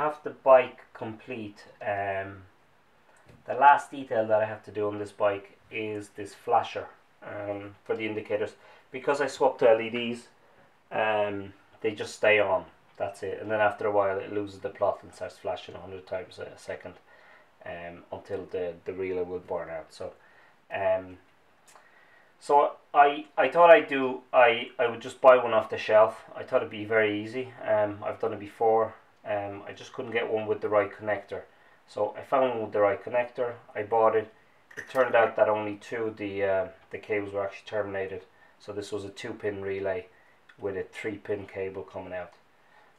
have the bike complete, the last detail that I have to do on this bike is this flasher for the indicators. Because I swapped to LEDs, they just stay on. That's it. And then after a while it loses the plot and starts flashing 100 times a second until the relay will burn out. So I thought I would just buy one off the shelf. I thought it'd be very easy. I've done it before. I just couldn't get one with the right connector. So I found one with the right connector. I bought it. It turned out that only two of the cables were actually terminated. So this was a 2-pin relay with a 3-pin cable coming out.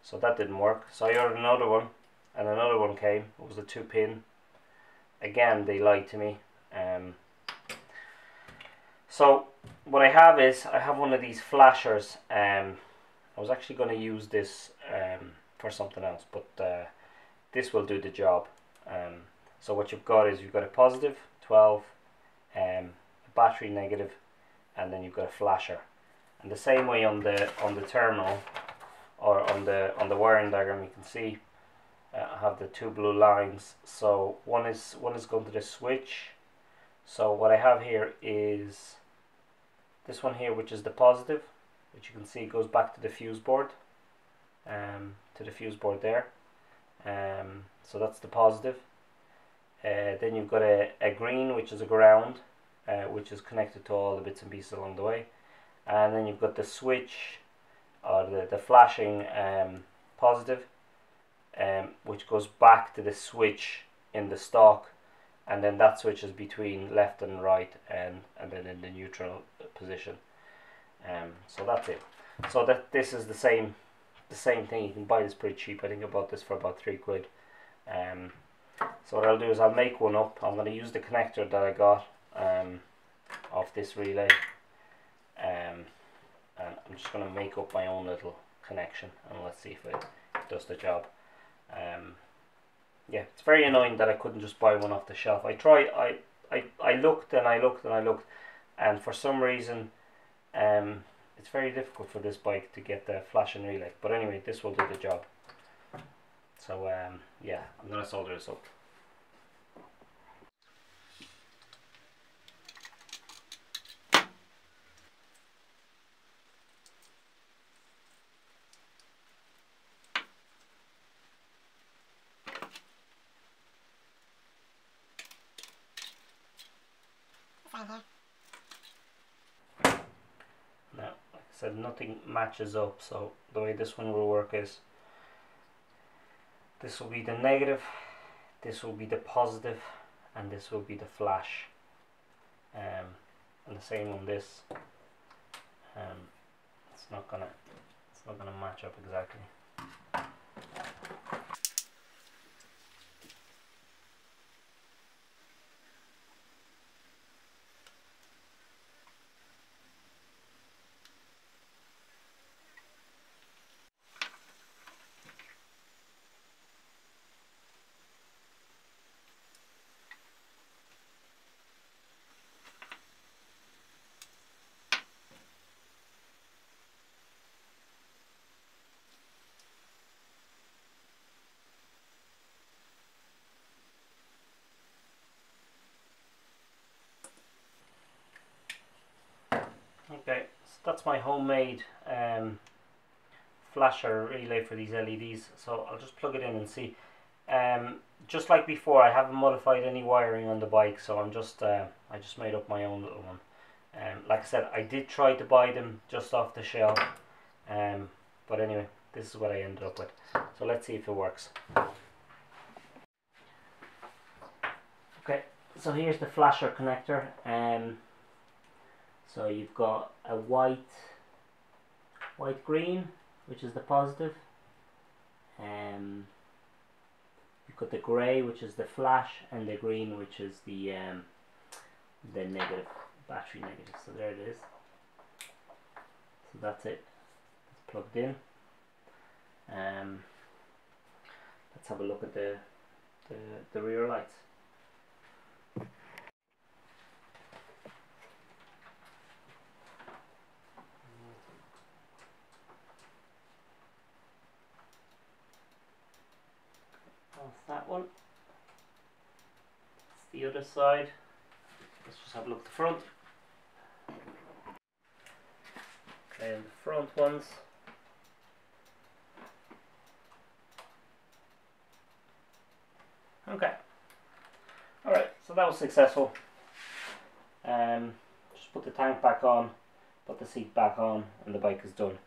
So that didn't work. So I ordered another one, and another one came. It was a 2-pin. Again, they lied to me. So what I have is, I have one of these flashers. I was actually going to use this for something else, but this will do the job. So what you've got is, you've got a positive 12, a battery negative, and then you've got a flasher. And the same way on the terminal, or on the wiring diagram, you can see I have the two blue lines. So one is going to the switch. So what I have here is this one here, which is the positive, which you can see goes back to the fuse board, there. So that's the positive. Then you've got a green, which is a ground, which is connected to all the bits and pieces along the way. And then you've got the switch, or the flashing positive, which goes back to the switch in the stock, and then that switches between left and right, and then in the neutral position. So that's it. So this is the same thing. You can buy this pretty cheap. I think I bought this for about £3. So what I'll do is, I'll make one up. I'm going to use the connector that I got off this relay, and I'm just going to make up my own little connection, and let's see if it does the job. Yeah, it's very annoying that I couldn't just buy one off the shelf. I looked and I looked and I looked, and for some reason it's very difficult for this bike to get the flashing relay. But anyway, this will do the job. So yeah, I'm going to solder this up. Now, like I said, nothing matches up, so the way this one will work is, this will be the negative, this will be the positive, and this will be the flash. And the same on this. It's not gonna match up exactly. Okay, so that's my homemade flasher relay for these LEDs. So I'll just plug it in and see. Just like before, I haven't modified any wiring on the bike, so I just made up my own little one. Like I said, I did try to buy them just off the shelf, but anyway, this is what I ended up with. So let's see if it works. Okay, so here's the flasher connector. So you've got a white green, which is the positive. You've got the grey, which is the flash, and the green, which is the negative, battery negative. So there it is. So that's it. It's plugged in. Let's have a look at the rear lights. that one. That's the other side. Let's just have a look at the front. Okay, and the front ones. Okay. Alright, so that was successful. Just put the tank back on, put the seat back on, and the bike is done.